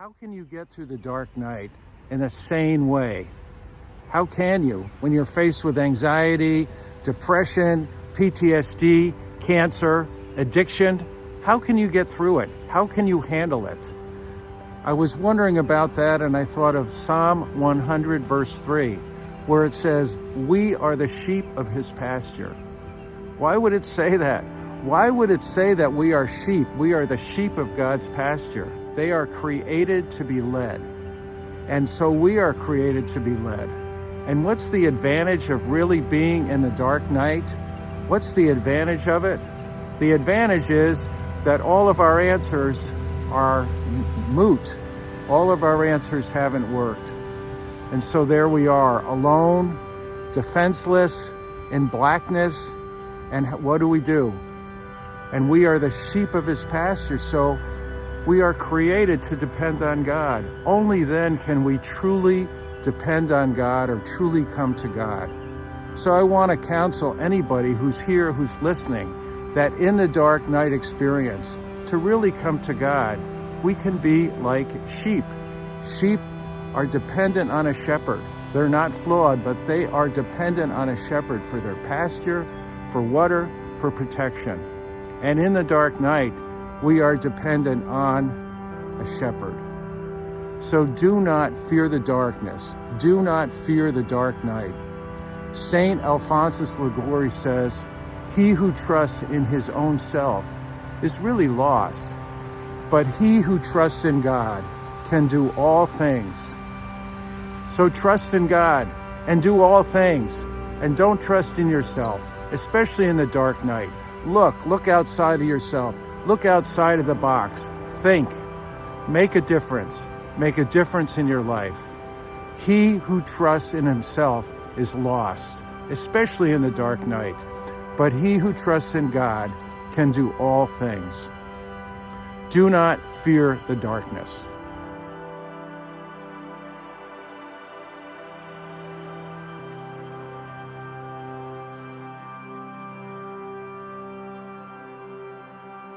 How can you get through the dark night in a sane way? How can you when you're faced with anxiety, depression, PTSD, cancer, addiction? How can you get through it? How can you handle it? I was wondering about that, and I thought of Psalm 100 verse 3, where it says, "We are the sheep of his pasture." Why would it say that? Why would it say that we are sheep? We are the sheep of God's pasture. They are created to be led. And so we are created to be led. And what's the advantage of really being in the dark night? What's the advantage of it? The advantage is that all of our answers are moot. All of our answers haven't worked. And so there we are, alone, defenseless, in blackness. And what do? And we are the sheep of his pasture. So we are created to depend on God. Only then can we truly depend on God or truly come to God. So I want to counsel anybody who's here, who's listening, that in the dark night experience, to really come to God, we can be like sheep. Sheep are dependent on a shepherd. They're not flawed, but they are dependent on a shepherd for their pasture, for water, for protection. And in the dark night, we are dependent on a shepherd. So do not fear the darkness. Do not fear the dark night. Saint Alphonsus Liguori says, "He who trusts in his own self is really lost, but he who trusts in God can do all things." So trust in God and do all things, and don't trust in yourself, especially in the dark night. Look outside of yourself. Look outside of the box. Think. Make a difference. Make a difference in your life. He who trusts in himself is lost, especially in the dark night. But he who trusts in God can do all things. Do not fear the darkness.